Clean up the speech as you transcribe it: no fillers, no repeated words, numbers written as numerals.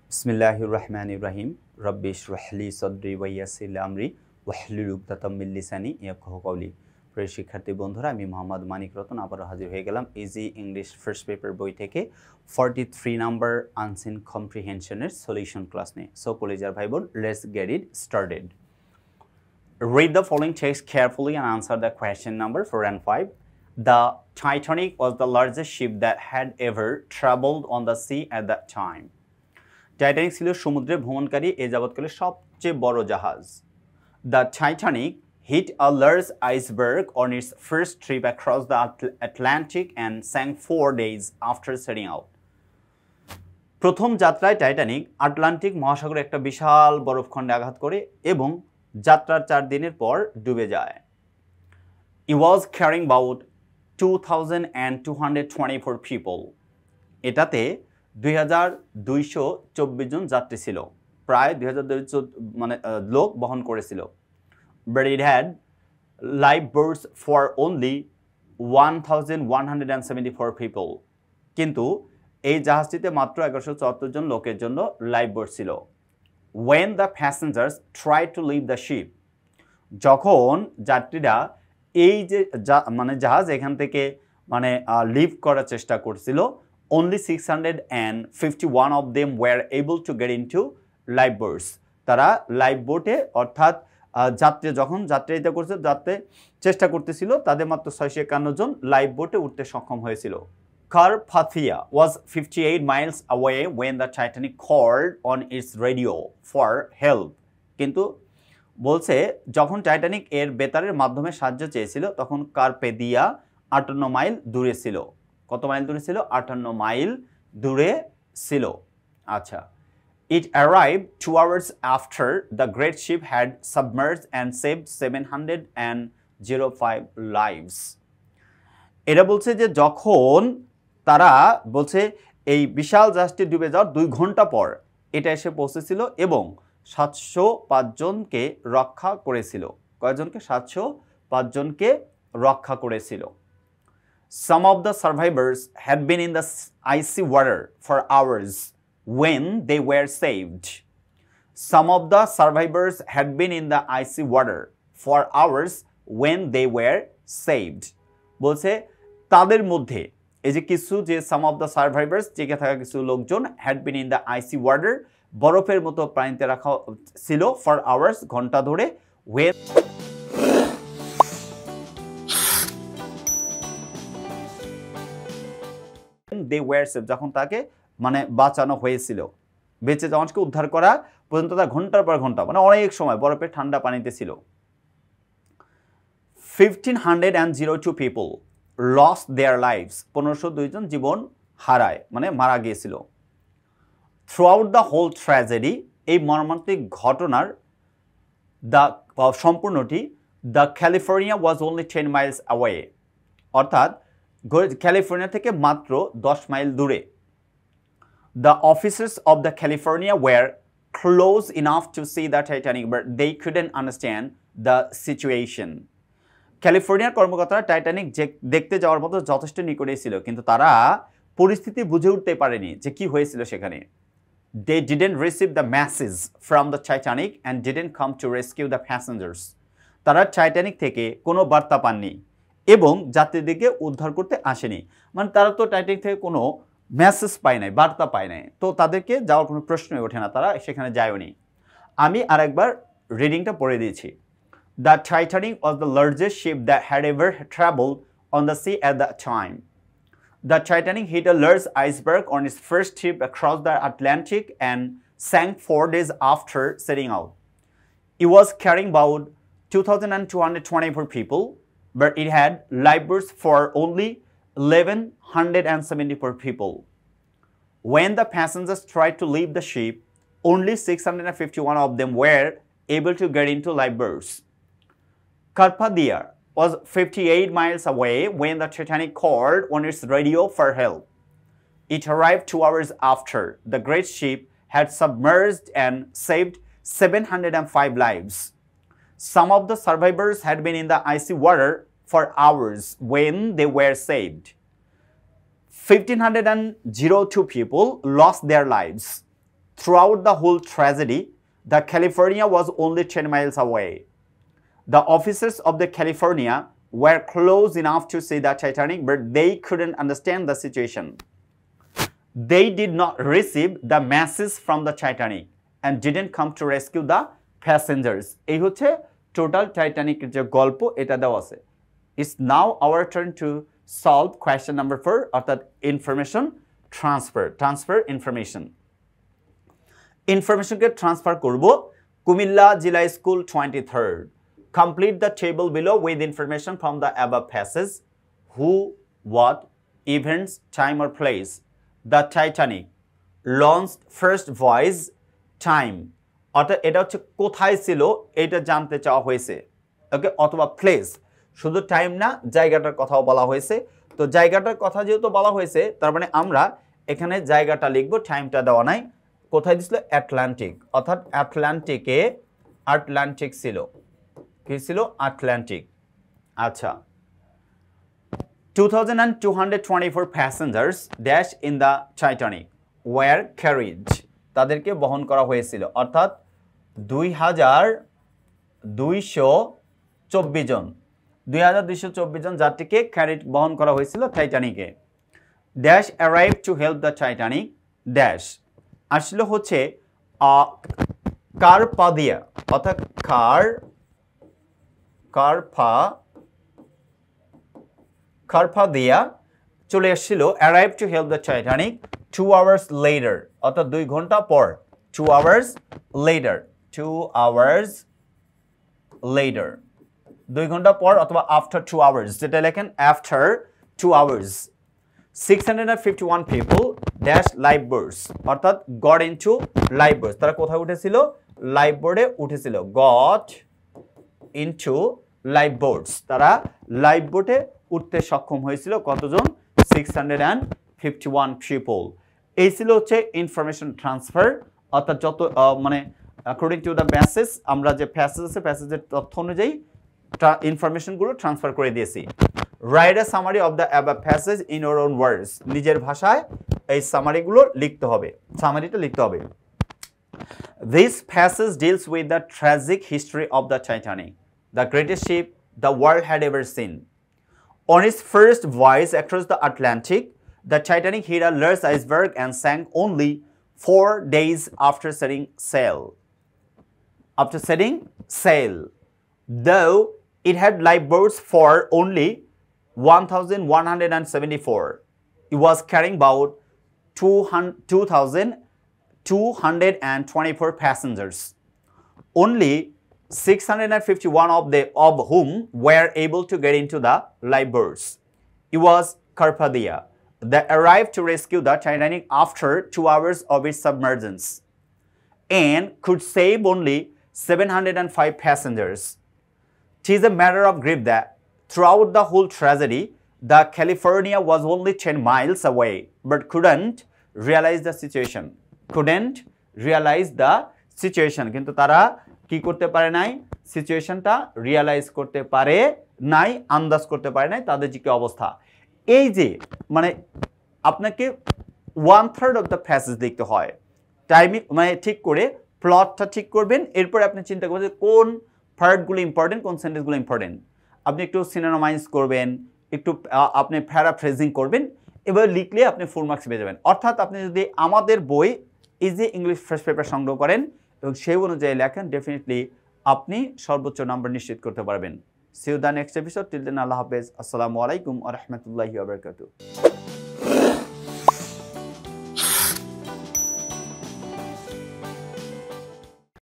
बिस्मिल्लाहिर्रहमानिर्रहीम रब्बि इश्रह ली सदरी व यस्सिर ली अमरी वाहलुल उक़दाताम मिन लिसानी याफ़क़हू कौली। প্রিয় শিক্ষার্থী বন্ধুরা, আমি মোহাম্মদ মানিক রতন আবারও হাজির হয়ে গেলাম ইজি ইংলিশ ফার্স্ট পেপার বই থেকে 43 নাম্বার আনসিন কম্প্রিহেনশনের সলিউশন ক্লাস নিয়ে। সো কলেজার ভাই বোন, let's get it started. Read the following text carefully and answer the question number 4 and 5. The Titanic was the largest ship that had ever traveled on the sea at that time. Titanic ছিল সমুদ্রে ভ্রমণকারী এ যাবৎকালের সবচেয়ে বড় জাহাজ। The Titanic hit a large iceberg on its first trip across the Atlantic and sank 4 days after setting out. প্রথম যাত্রায় Titanic Atlantic মহাসাগরে একটা বিশাল বরফখণ্ডে আঘাত করে এবং যাত্রার 4 দিনের পর ডুবে যায়। It was carrying about 2,224 people. এটাতে 2,224 জন যাত্রী ছিল, প্রায় 2,200 মানে লোক বহন করেছিল। But it had lifeboats for only 1,174 people. কিন্তু এই জাহাজটিতে মাত্র 174 জন লোকের জন্য লাইফবোট ছিল। When the passengers tried to leave the ship, যখন যাত্রীরা এই যে মানে জাহাজ এখান থেকে মানে লিভ করার চেষ্টা করছিল, only 651 of them were able to get into lifeboats. তারা লাইফবোটে অর্থাৎ যাত্রীরা চেষ্টা করতেছিল, তাদের মাত্র 651 জন লাইফবোটে উঠতে সক্ষম হয়েছিল। Carpathia was 58 miles away when the Titanic called on its radio for help. কিন্তু বলছে যখন টাইটানিক এর বেতারের মাধ্যমে সাহায্য চেয়েছিল তখন কার্পেদিয়া 58 মাইল দূরে ছিল। কত মাইল দূরে ছিল? 58 মাইল দূরে ছিল। আচ্ছা, It arrived 2 hours after the great ship had submerged and saved 705 lives. এটা বলছে যে যখন তারা বলছে এই বিশাল জাহাজটি ডুবে যাওয়ার 2 ঘন্টা পর এটা এসে পৌঁছেছিল এবং 705 জনকে রক্ষা করেছিল। কয়জনকে? 705 জনকে রক্ষা করেছিল। Some of the survivors had been in the icy water for hours when they were saved. Some of the survivors had been in the icy water for hours when they were saved. বলছে তাদের মধ্যে এই যে কিছু যে some of the survivors টিকে থাকা কিছু লোকজন had been in the icy water, বরফের মতো পানিতে রাখা ছিল for hours, ঘন্টা ধরে, when they were saved, যখন তাকে মানে বাঁচানো হয়েছিল। বেঁচে যাওয়াকে উদ্ধার করা পর্যন্ত তারা ঘন্টার পর ঘন্টা মানে অনেক সময় বরফের ঠান্ডা পানিতে ছিল। 1,502 people lost their lives. 1502 জন জীবন হারায় মানে মারা গিয়েছিল। Throughout the whole tragedy, এই মর্মান্তিক ঘটনার সম্পূর্ণটি the California was only 10 miles away. অর্থাৎ ক্যালিফোর্নিয়া থেকে মাত্র 10 মাইল দূরে। The officers of the California were close enough to see the Titanic, but they couldn't understand the situation. ক্যালিফোর্নিয়ার কর্মকর্তারা টাইটানিক দেখতে যাওয়ার মতো যথেষ্ট নিকটে ছিল, কিন্তু তারা পরিস্থিতি বুঝে উঠতে পারেনি যে কি হয়েছিল সেখানে। They didn't receive the message from the Titanic and didn't come to rescue the passengers. তারা টাইটানিক থেকে কোনো বার্তা পাননি এবং যাত্রীদেরকে উদ্ধার করতে আসেনি। মানে তারা তো টাইটানিক থেকে কোনো মেসেজ পায় নাই, বার্তা পায় নাই, তো তাদেরকে যাওয়ার কোনো প্রশ্নই ওঠে না, তারা সেখানে যায়ওনি। আমি আরেকবার রিডিংটা পড়ে দিয়েছি। The Titanic was the largest ship that had ever traveled on the sea at that time. The Titanic hit a large iceberg on its first trip across the Atlantic and sank 4 days after setting out. It was carrying about 2,224 people, but it had lifeboats for only 1,174 people. When the passengers tried to leave the ship, only 651 of them were able to get into lifeboats. Carpathia was 58 miles away when the Titanic called on its radio for help. It arrived 2 hours after the great ship had submerged and saved 705 lives. Some of the survivors had been in the icy water for hours when they were saved. 1,502 people lost their lives. throughout the whole tragedy, the California was only 10 miles away. The officers of the California were close enough to see the Titanic, but they couldn't understand the situation. They did not receive the message from the Titanic and didn't come to rescue the passengers. এই হচ্ছে total টাইটানিকের যে গল্প এটা দেওয়া আছে। It's now our turn to solve question number 4 অর্থাৎ information transfer information কে transfer করব কুমিল্লা জিলা school 23rd. Complete the table below with information from the above passage. Who, what, events, time or place. The Titanic launched first voyage, time. অর্থাৎ এটা হচ্ছে কোথায় ছিল এটা জানতে চাওয়া হয়েছে, ওকে, অথবা প্লেস। শুধু টাইম না, জায়গাটার কথাও বলা হয়েছে। তো জায়গাটার কথা যেহেতু বলা হয়েছে, তার মানে আমরা এখানে জায়গাটা লিখব, টাইমটা দেওয়া নাই। কোথায় দিছিল? আটলান্টিক, অর্থাৎ আটলান্টিক ছিল। কি ছিল? আটলান্টিক। আচ্ছা, 2224 passengers dash in the Titanic were carried. তাদেরকে বহন করা হয়েছিল, অর্থাৎ 2224 জন 2224 জন যাত্রীকে ক্যারিড বহন করা হয়েছিল টাইটানিকে। Dash arrive to help the Titanic dash আসলে হচ্ছে কারপাদিয়া, অর্থাৎ কারপাদিয়া চলে এসেছিল, arrive to help the Titanic 2 hours later, অর্থাৎ 2 ঘন্টা পর। 2 hours later 2 ঘন্টা পর অথবা after 2 hours, যেটা লেখেন after 2 hours. 651 people dash lifeboats, অর্থাৎ got into lifeboats. তারা কোথায় উঠেছিল? লাইফবোর্ডে উঠেছিল। got into lifeboats, তারা লাইফবোটে উঠতে সক্ষম হয়েছিল। কতজন? 651 people. এই ছিল হচ্ছে ইনফরমেশন ট্রান্সফার, অর্থাৎ যত মানে অ্যাকর্ডিং টু দ্য প্যাসেজ, আমরা যে প্যাসেজ আছে প্যাসেজের তথ্য অনুযায়ী ইনফরমেশনগুলো ট্রান্সফার করে দিয়েছি। Write a summary of the above passage in your own words, নিজের ভাষায় এই সামারিগুলো লিখতে হবে, সামারিটা লিখতে হবে। This passage deals with the tragic history of the Titanic, the greatest ship the world had ever seen. On its first voyage across the Atlantic, the Titanic hit a large iceberg and sank only 4 days after setting sail. Though it had lifeboats for only 1,174, it was carrying about 2,224 passengers. Only 651 of whom were able to get into the lifeboats. It was Carpathia that arrived to rescue the Titanic after 2 hours of its submergence and could save only 705 passengers. It is a matter of grief that throughout the whole tragedy, the California was only 10 miles away but couldn't realize the situation. কিন্তু তারা কি করতে পারে নাই? সিচুয়েশনটা realise করতে পারে নাই, আন্দাজ করতে পারে নাই তাদের যে কি অবস্থা। এই যে মানে আপনাকে 1/3 অফ দ্য প্যাসেজ লিখতে হয়, টাইমিং মানে ঠিক করে প্লটটা ঠিক করবেন, এরপরে আপনি চিন্তা করবেন কোন পার্টগুলো ইম্পর্টেন্ট, কোন সেন্টেন্সগুলো ইম্পর্টেন্ট। আপনি একটু সিনোনিমাইজ করবেন, একটু আপনি প্যারাফ্রেজিং করবেন, এবার লিখলে আপনি ফুল মার্কস পেয়ে যাবেন। অর্থাৎ আপনি যদি আমাদের বই ইজি ইংলিশ ফার্স্ট পেপার সংগ্রহ করেন এবং সেই অনুযায়ী লেখেন, ডেফিনেটলি আপনি সর্বোচ্চ নাম্বার নিশ্চিত করতে পারবেন। See you the next episode. Till then আল্লাহ হাফেজ। আসসালামু আলাইকুম ওয়া রাহমাতুল্লাহি ওয়া বারাকাতুহু।